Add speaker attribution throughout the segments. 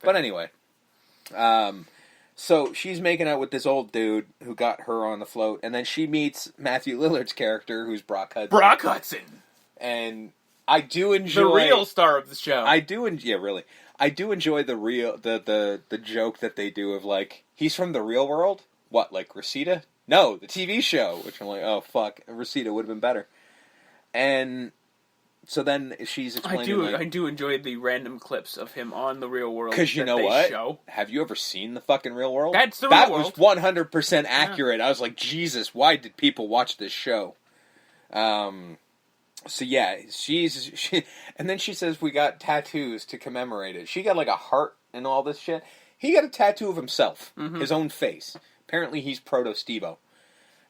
Speaker 1: But anyway, so she's making out with this old dude who got her on the float, and then she meets Matthew Lillard's character, who's Brock Hudson.
Speaker 2: Brock Hudson!
Speaker 1: And I do enjoy...
Speaker 2: The real star of the show.
Speaker 1: Yeah, really. I do enjoy the joke that they do of, like, he's from the real world? What, like Reseda? No, the TV show. Which I'm like, oh, fuck. Reseda would have been better. And... So then she's explaining...
Speaker 2: I do enjoy the random clips of him on the real world.
Speaker 1: Because you know what? Show. Have you ever seen the fucking real world?
Speaker 2: That's the real
Speaker 1: world. That was 100% accurate. Yeah. I was like, Jesus, why did people watch this show? So yeah, and then she says we got tattoos to commemorate it. She got like a heart and all this shit. He got a tattoo of himself, his own face. Apparently he's Proto-Stevo.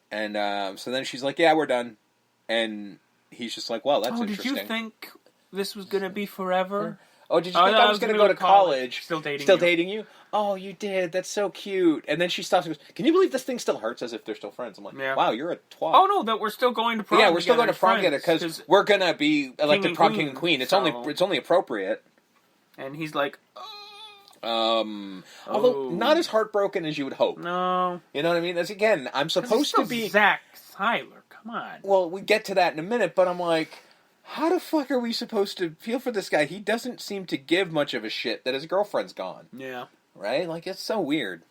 Speaker 1: And so then she's like, yeah, we're done. And... he's just like, well, that's interesting.
Speaker 2: Did you think this was going to be forever?
Speaker 1: Oh, did you think I was going to go to college?
Speaker 2: Still
Speaker 1: dating you? Oh, you did. That's so cute. And then she stops and goes, can you believe this thing still hurts as if they're still friends? I'm like, wow, you're a twat.
Speaker 2: Oh, no, that we're still going to prom together.
Speaker 1: Yeah, we're still going to prom together because we're going to be elected prom king and queen. It's only appropriate.
Speaker 2: And he's like,
Speaker 1: although not as heartbroken as you would hope.
Speaker 2: No.
Speaker 1: You know what I mean? That's, again, I'm supposed to be...
Speaker 2: Zach Tyler. Come on.
Speaker 1: Well, we get to that in a minute, but I'm like, how the fuck are we supposed to feel for this guy? He doesn't seem to give much of a shit that his girlfriend's gone.
Speaker 2: Yeah.
Speaker 1: Right? Like, it's so weird.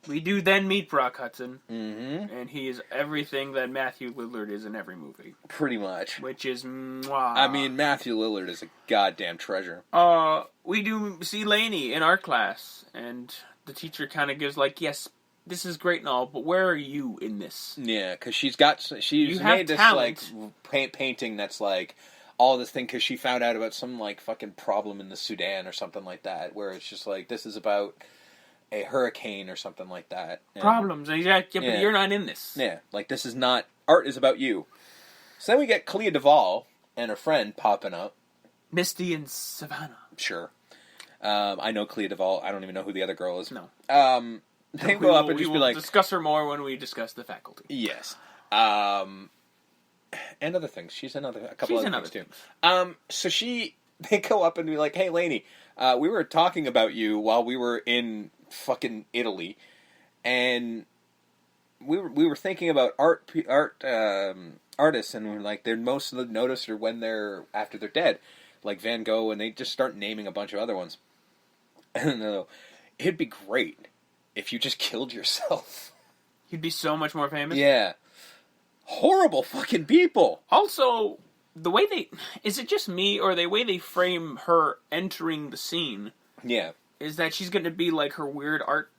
Speaker 2: We do then meet Brock Hudson.
Speaker 1: Mm-hmm.
Speaker 2: And he is everything that Matthew Lillard is in every movie.
Speaker 1: Pretty much.
Speaker 2: Which is,
Speaker 1: I mean, Matthew Lillard is a goddamn treasure.
Speaker 2: We do see Lainey in art class, and the teacher kind of gives like, yes, this is great and all, but where are you in this?
Speaker 1: Yeah, because she's made this
Speaker 2: talent.
Speaker 1: Like painting that's like all this thing because she found out about some like fucking problem in the Sudan or something like that, where it's just like this is about a hurricane or something like that. And,
Speaker 2: problems, exactly. Yeah, but you're not in this.
Speaker 1: Yeah, like this is not art is about you. So then we get Clea Duvall and her friend popping up,
Speaker 2: Misty and Savannah.
Speaker 1: Sure, I know Clea Duvall. I don't even know who the other girl is.
Speaker 2: No.
Speaker 1: They go up and just be like...
Speaker 2: We'll discuss her more when we discuss the faculty.
Speaker 1: Yes. And other things. She's in a couple other things, too. So they go up and be like, hey, Lainey, we were talking about you while we were in fucking Italy, and we were thinking about artists, and we're like, they're most noticed are when after they're dead, like Van Gogh, and they just start naming a bunch of other ones. And it'd be great if you just killed yourself.
Speaker 2: You'd be so much more famous.
Speaker 1: Yeah. Horrible fucking people.
Speaker 2: Also, the way is it just me, or the way they frame her entering the scene?
Speaker 1: Yeah.
Speaker 2: Is that she's going to be like her weird art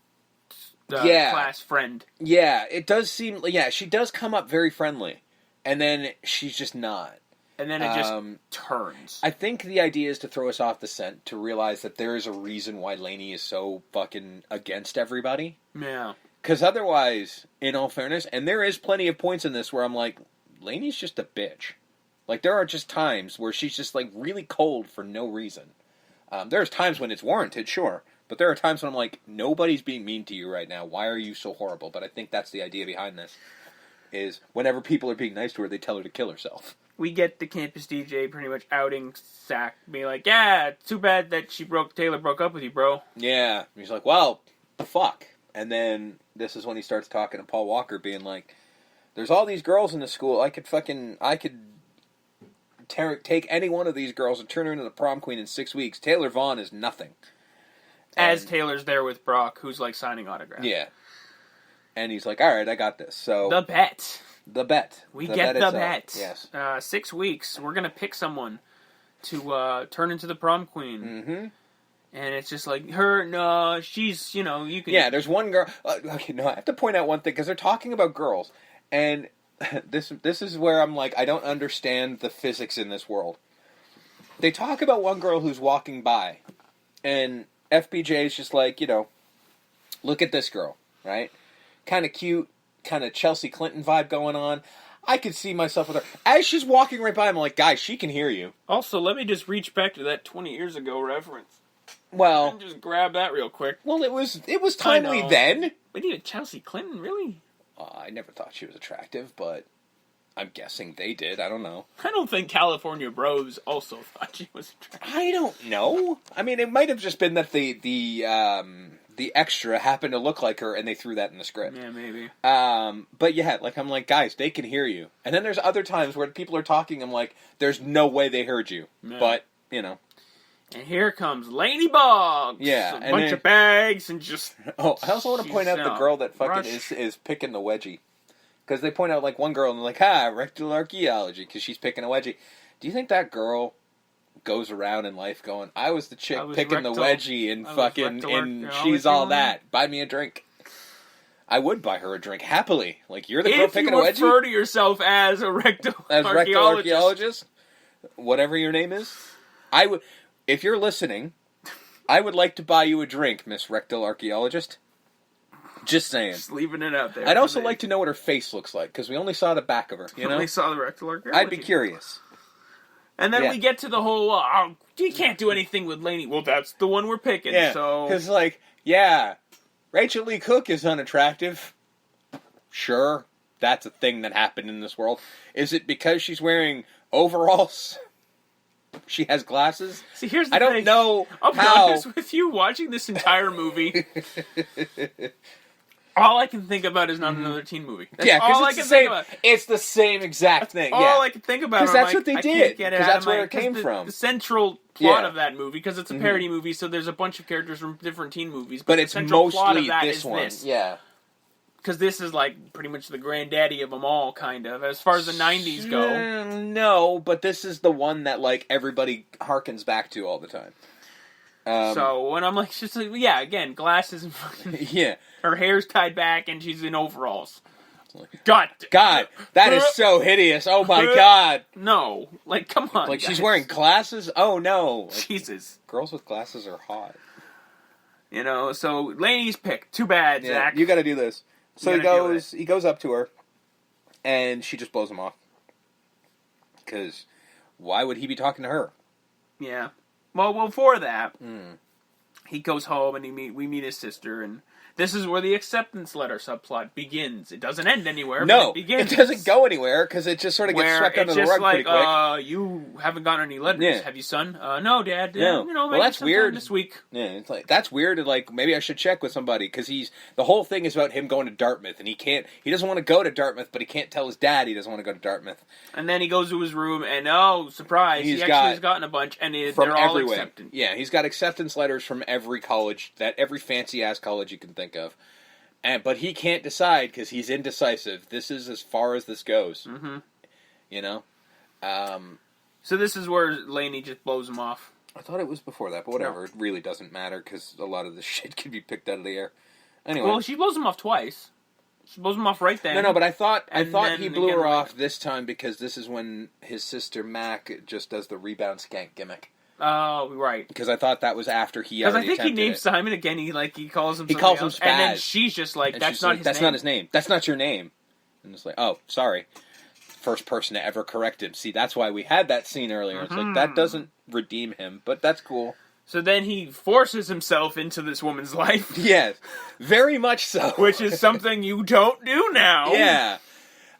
Speaker 2: class friend.
Speaker 1: Yeah, it does seem, she does come up very friendly. And then she's just not.
Speaker 2: And then it just turns.
Speaker 1: I think the idea is to throw us off the scent, to realize that there is a reason why Lainey is so fucking against everybody.
Speaker 2: Yeah.
Speaker 1: Because otherwise, in all fairness, and there is plenty of points in this where I'm like, Lainey's just a bitch. Like, there are just times where she's just, like, really cold for no reason. There's times when it's warranted, sure. But there are times when I'm like, nobody's being mean to you right now. Why are you so horrible? But I think that's the idea behind this. Is whenever people are being nice to her, they tell her to kill herself.
Speaker 2: We get the campus DJ pretty much outing Zach, being like, yeah, it's too bad that Taylor broke up with you, bro.
Speaker 1: Yeah. And he's like, well, fuck. And then this is when he starts talking to Paul Walker, being like, there's all these girls in the school. I could take any one of these girls and turn her into the prom queen in 6 weeks. Taylor Vaughn is nothing.
Speaker 2: As Taylor's there with Brock, who's like signing autographs.
Speaker 1: Yeah. And he's like, all right, I got this. So
Speaker 2: the bet.
Speaker 1: We
Speaker 2: get the bet.
Speaker 1: Yes.
Speaker 2: 6 weeks. We're going to pick someone to turn into the prom queen.
Speaker 1: Mm-hmm.
Speaker 2: And it's just like, her, no, she's, you can...
Speaker 1: Yeah, there's one girl... okay, no, I have to point out one thing, because they're talking about girls. And this is where I'm like, I don't understand the physics in this world. They talk about one girl who's walking by. And FBJ is just like, look at this girl, right? Kind of cute, kind of Chelsea Clinton vibe going on. I could see myself with her. As she's walking right by, I'm like, guys, she can hear you.
Speaker 2: Also, let me just reach back to that 20 years ago reference.
Speaker 1: Well,
Speaker 2: and just grab that real quick.
Speaker 1: Well, it was timely then.
Speaker 2: But even Chelsea Clinton, really?
Speaker 1: I never thought she was attractive, but I'm guessing they did. I don't know.
Speaker 2: I don't think California Bros also thought she was attractive.
Speaker 1: I don't know. I mean, it might have just been that the extra happened to look like her, and they threw that in the script.
Speaker 2: Yeah, maybe.
Speaker 1: But yeah, like I'm like, guys, they can hear you. And then there's other times where people are talking. I'm like, there's no way they heard you. Yeah. But you know.
Speaker 2: And here comes Lainey Boggs.
Speaker 1: Yeah,
Speaker 2: a bunch of bags and just.
Speaker 1: Oh, I also want to point out the girl that fucking is picking the wedgie. Because they point out, like, one girl, and they're like, rectal archaeology, because she's picking a wedgie. Do you think that girl goes around in life going, I was the chick picking the wedgie, and fucking, and she's all that. Buy me a drink. I would buy her a drink, happily. Like, you're the girl picking a wedgie?
Speaker 2: If you refer to yourself as a rectal archaeologist.
Speaker 1: Whatever your name is. I would, if you're listening, I would like to buy you a drink, Miss Rectal Archaeologist. Just saying.
Speaker 2: Just leaving it out there.
Speaker 1: I'd also like to know what her face looks like, because we only saw the back of her, you know?
Speaker 2: Only saw the rectal archaeology.
Speaker 1: I'd be curious.
Speaker 2: And then we get to the whole, you can't do anything with Lainey. Well, that's the one we're picking, so...
Speaker 1: Because, like, Rachel Lee Cook is unattractive. Sure, that's a thing that happened in this world. Is it because she's wearing overalls? She has glasses?
Speaker 2: See, here's the thing.
Speaker 1: I don't know
Speaker 2: I'll be honest with you, watching this entire movie... All I can think about is not another teen movie. That's all I can think about.
Speaker 1: It's the same exact thing.
Speaker 2: All I can think about.
Speaker 1: Because that's what they did. Because that's where it came from.
Speaker 2: The central plot of that movie, because it's a parody movie, so there's a bunch of characters from different teen movies. But
Speaker 1: it's
Speaker 2: the central
Speaker 1: mostly
Speaker 2: plot of that
Speaker 1: this
Speaker 2: is
Speaker 1: one.
Speaker 2: This.
Speaker 1: Yeah.
Speaker 2: Because this is like pretty much the granddaddy of them all, kind of, as far as the 90s go.
Speaker 1: No, but this is the one that like everybody harkens back to all the time.
Speaker 2: So when I'm like, she's like, again, glasses and fucking her hair's tied back and she's in overalls. God,
Speaker 1: that is so hideous. Oh my God.
Speaker 2: No, like come on.
Speaker 1: Like she's wearing glasses. Oh no, like,
Speaker 2: Jesus.
Speaker 1: Girls with glasses are hot.
Speaker 2: You know, so Lainey's picked. Too bad, Zach.
Speaker 1: You got to do this. So he goes up to her, and she just blows him off. Because why would he be talking to her?
Speaker 2: Yeah. Well, before that, he goes home and we meet his sister, and this is where the acceptance letter subplot begins. It doesn't end anywhere.
Speaker 1: No,
Speaker 2: but it begins.
Speaker 1: It doesn't go anywhere because it just sort of gets swept under the rug pretty quick.
Speaker 2: You haven't gotten any letters, have you, son? No, Dad.
Speaker 1: No.
Speaker 2: You know,
Speaker 1: well, that's weird.
Speaker 2: This week.
Speaker 1: Yeah, it's like that's weird. And like maybe I should check with somebody because the whole thing is about him going to Dartmouth, and he doesn't want to go to Dartmouth, but he can't tell his dad he doesn't want to go to Dartmouth.
Speaker 2: And then he goes to his room, and surprise, he actually has gotten a bunch, and they're all accepted.
Speaker 1: Yeah, he's got acceptance letters from every college, every fancy ass college you can think of. But he can't decide because he's indecisive. This is as far as this goes. Mm-hmm. You know?
Speaker 2: So this is where Lainey just blows him off.
Speaker 1: I thought it was before that, but whatever. No. It really doesn't matter because a lot of this shit can be picked out of the air. Anyway.
Speaker 2: Well, she blows him off twice. She blows him off right then.
Speaker 1: No, but I thought he blew her off this time because this is when his sister Mac just does the rebound skank gimmick.
Speaker 2: Oh, right.
Speaker 1: Because I thought that was after he already attempted it.
Speaker 2: Because I think he named Simon again. He calls him
Speaker 1: He calls him Spaz.
Speaker 2: And then she's just like, that's not his name.
Speaker 1: That's not his name. That's not your name. And it's like, oh, sorry. First person to ever correct him. See, that's why we had that scene earlier. It's like, that doesn't redeem him, but that's cool.
Speaker 2: So then he forces himself into this woman's life.
Speaker 1: Yes. Very much so.
Speaker 2: Which is something you don't do now.
Speaker 1: Yeah.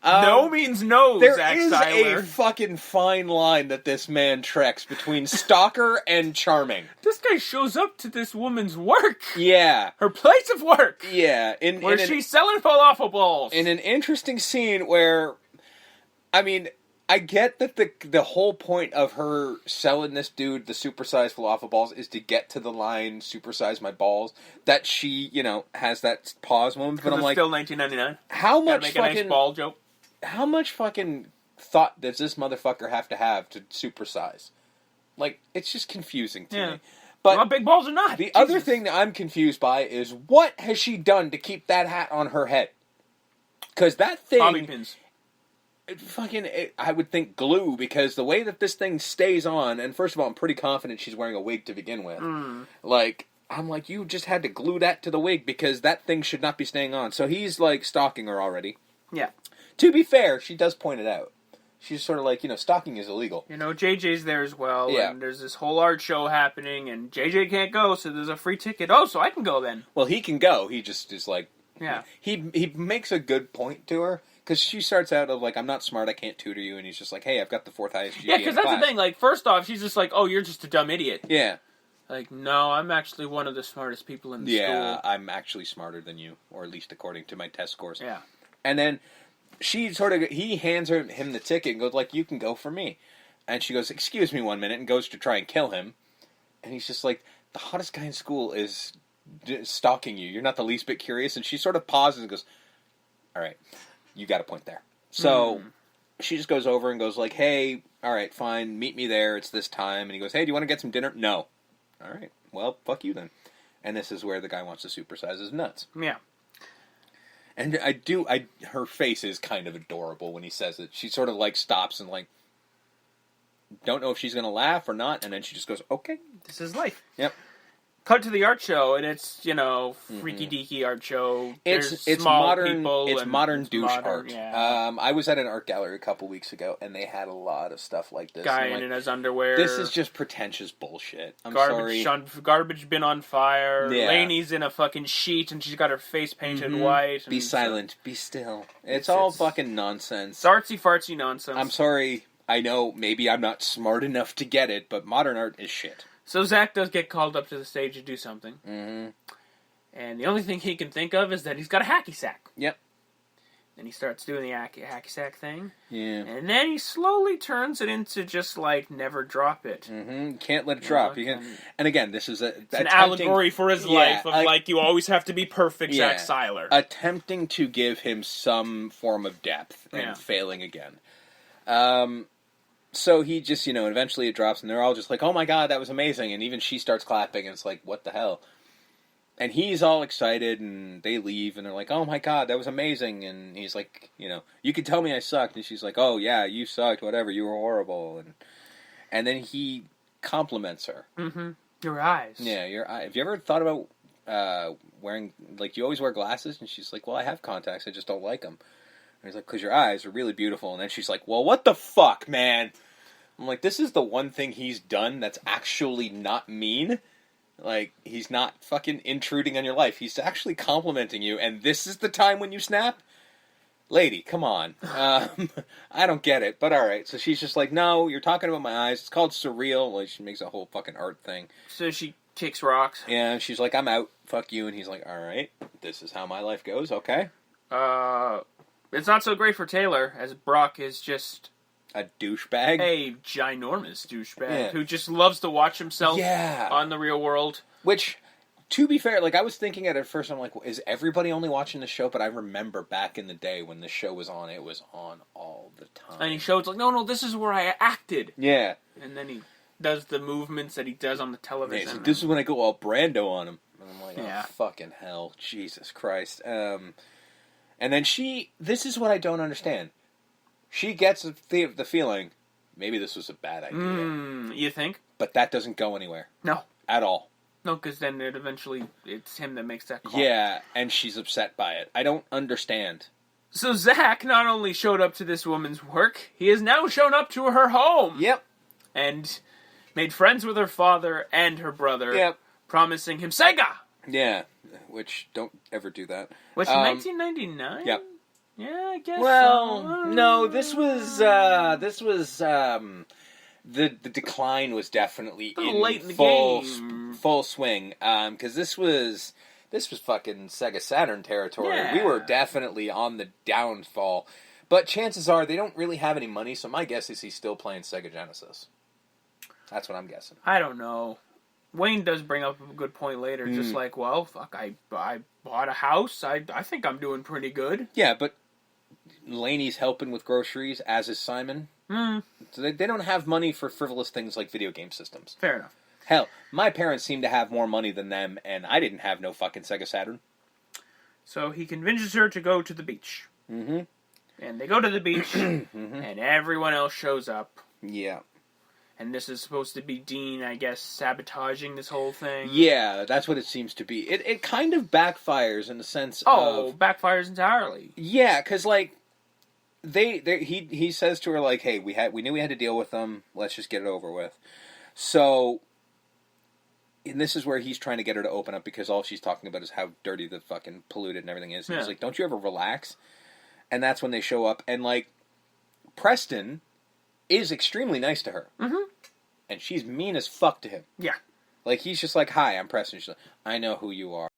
Speaker 2: No means no, Zack Seiler.
Speaker 1: There is a fucking fine line that this man treks between stalker and charming.
Speaker 2: This guy shows up to this woman's work.
Speaker 1: Yeah.
Speaker 2: Her place of work.
Speaker 1: Yeah.
Speaker 2: Where she's selling falafel balls.
Speaker 1: In an interesting scene where, I mean, I get that the whole point of her selling this dude the supersized falafel balls is to get to the line, supersize my balls, that she, has that pause moment. But I'm like,
Speaker 2: still $19.99.
Speaker 1: How much
Speaker 2: make
Speaker 1: fucking...
Speaker 2: a nice ball joke.
Speaker 1: How much fucking thought does this motherfucker have to supersize? Like, it's just confusing to me.
Speaker 2: But you want big balls or not?
Speaker 1: The other thing that I'm confused by is what has she done to keep that hat on her head? Because that thing...
Speaker 2: Bobby pins.
Speaker 1: I would think glue, because the way that this thing stays on, and first of all, I'm pretty confident she's wearing a wig to begin with. I'm like, you just had to glue that to the wig, because that thing should not be staying on. So he's, stalking her already.
Speaker 2: Yeah.
Speaker 1: To be fair, she does point it out. She's sort of like, stalking is illegal.
Speaker 2: JJ's there as well, and there's this whole art show happening, and JJ can't go, so there's a free ticket. Oh, so I can go then.
Speaker 1: Well, he can go. He just is like...
Speaker 2: Yeah.
Speaker 1: He makes a good point to her, Because she starts out of, like, I'm not smart, I can't tutor you, and he's just like, hey, I've got the 4th highest GPA
Speaker 2: Yeah, because that's the thing, like, first off, she's just like, oh, you're just a dumb idiot.
Speaker 1: Yeah.
Speaker 2: Like, no, I'm actually one of the smartest people in the school.
Speaker 1: Yeah, I'm actually smarter than you, or at least according to my test scores.
Speaker 2: Yeah.
Speaker 1: And then he hands him the ticket and goes, like, you can go for me. And she goes, excuse me 1 minute, and goes to try and kill him. And he's just like, the hottest guy in school is stalking you. You're not the least bit curious. And she sort of pauses and goes, all right, you got a point there. So she just goes over and goes like, hey, all right, fine, meet me there. It's this time. And he goes, hey, do you want to get some dinner? No. All right, well, fuck you then. And this is where the guy wants to supersize his nuts.
Speaker 2: Yeah.
Speaker 1: And her face is kind of adorable when he says it. She sort of, like, stops and, like, don't know if she's going to laugh or not. And then she just goes, okay.
Speaker 2: This is life.
Speaker 1: Yep.
Speaker 2: Cut to the art show, and it's, freaky deaky art show.
Speaker 1: It's
Speaker 2: small
Speaker 1: modern.
Speaker 2: people
Speaker 1: It's modern douche
Speaker 2: modern,
Speaker 1: art.
Speaker 2: Yeah.
Speaker 1: I was at an art gallery a couple weeks ago, and they had a lot of stuff like this.
Speaker 2: Guy in his underwear.
Speaker 1: This is just pretentious bullshit. I'm sorry.
Speaker 2: Garbage bin on fire.
Speaker 1: Yeah.
Speaker 2: Lainey's in a fucking sheet, and she's got her face painted white.
Speaker 1: Be silent. Be still. It's all fucking nonsense.
Speaker 2: It's artsy fartsy nonsense.
Speaker 1: I'm sorry. I know maybe I'm not smart enough to get it, but modern art is shit.
Speaker 2: So Zach does get called up to the stage to do something.
Speaker 1: Mm-hmm.
Speaker 2: And the only thing he can think of is that he's got a hacky sack.
Speaker 1: Yep.
Speaker 2: Then he starts doing the hacky sack thing.
Speaker 1: Yeah.
Speaker 2: And then he slowly turns it into just like never drop it.
Speaker 1: Mm-hmm. Can't let it drop. You can. And again, this is an
Speaker 2: allegory for his life of like you always have to be perfect, Zach Seiler.
Speaker 1: Attempting to give him some form of depth and failing again. So he just, eventually it drops, and they're all just like, oh my god, that was amazing, and even she starts clapping, and it's like, what the hell? And he's all excited, and they leave, and they're like, oh my god, that was amazing, and he's like, you could tell me I sucked, and she's like, oh yeah, you sucked, whatever, you were horrible, and then he compliments her.
Speaker 2: Mm-hmm. Your eyes.
Speaker 1: Yeah, your eye. Have you ever thought about wearing, like, do you always wear glasses? And she's like, well, I have contacts, I just don't like them. And he's like, because your eyes are really beautiful. And then she's like, well, what the fuck, man? I'm like, this is the one thing he's done that's actually not mean. Like, he's not fucking intruding on your life. He's actually complimenting you, and this is the time when you snap? Lady, come on. I don't get it, but alright. So she's just like, no, you're talking about my eyes. It's called surreal. Like, she makes a whole fucking art thing.
Speaker 2: So she kicks rocks.
Speaker 1: Yeah, and she's like, I'm out. Fuck you. And he's like, alright, this is how my life goes, okay?
Speaker 2: It's not so great for Taylor, as Brock is just
Speaker 1: a douchebag.
Speaker 2: A ginormous douchebag who just loves to watch himself on the real world.
Speaker 1: Which, to be fair, like, I was thinking at first, I'm like, is everybody only watching the show? But I remember back in the day when the show was on, it was on all the time.
Speaker 2: And he shows, like, no, this is where I acted.
Speaker 1: Yeah.
Speaker 2: And then he does the movements that he does on the television.
Speaker 1: Like, this is when I go all Brando on him. And I'm like, oh, fucking hell. Jesus Christ. And then this is what I don't understand. She gets the feeling, maybe this was a bad idea.
Speaker 2: You think?
Speaker 1: But that doesn't go anywhere.
Speaker 2: No.
Speaker 1: At all.
Speaker 2: No, because then it's him that makes that call.
Speaker 1: Yeah, and she's upset by it. I don't understand.
Speaker 2: So Zach not only showed up to this woman's work, he has now shown up to her home.
Speaker 1: Yep.
Speaker 2: And made friends with her father and her brother.
Speaker 1: Yep.
Speaker 2: Promising him Sega.
Speaker 1: Yeah, which don't ever do that.
Speaker 2: Was it 1999?
Speaker 1: Yep.
Speaker 2: Yeah, I guess.
Speaker 1: Well,
Speaker 2: so.
Speaker 1: No, this was the decline was definitely
Speaker 2: late in the
Speaker 1: game. Full swing. Because this was fucking Sega Saturn territory.
Speaker 2: Yeah.
Speaker 1: We were definitely on the downfall. But chances are they don't really have any money. So my guess is he's still playing Sega Genesis. That's what I'm guessing.
Speaker 2: I don't know. Wayne does bring up a good point later. Just like, well, fuck, I bought a house. I think I'm doing pretty good.
Speaker 1: Yeah, but Laney's helping with groceries, as is Simon. So they don't have money for frivolous things like video game systems.
Speaker 2: Fair enough.
Speaker 1: Hell, my parents seem to have more money than them, and I didn't have no fucking Sega Saturn.
Speaker 2: So he convinces her to go to the beach.
Speaker 1: Mm-hmm.
Speaker 2: And they go to the beach, and everyone else shows up.
Speaker 1: Yeah.
Speaker 2: And this is supposed to be Dean, I guess, sabotaging this whole thing.
Speaker 1: Yeah, that's what it seems to be. It kind of backfires in the sense of...
Speaker 2: backfires entirely.
Speaker 1: Yeah, because, like, he says to her, like, hey, we knew we had to deal with them, let's just get it over with. So, and this is where he's trying to get her to open up, because all she's talking about is how dirty the fucking polluted and everything is. And he's like, don't you ever relax? And that's when they show up, and, like, Preston is extremely nice to her.
Speaker 2: Mm-hmm.
Speaker 1: And she's mean as fuck to him.
Speaker 2: Yeah.
Speaker 1: Like, he's just like, hi, I'm Preston. She's like, I know who you are.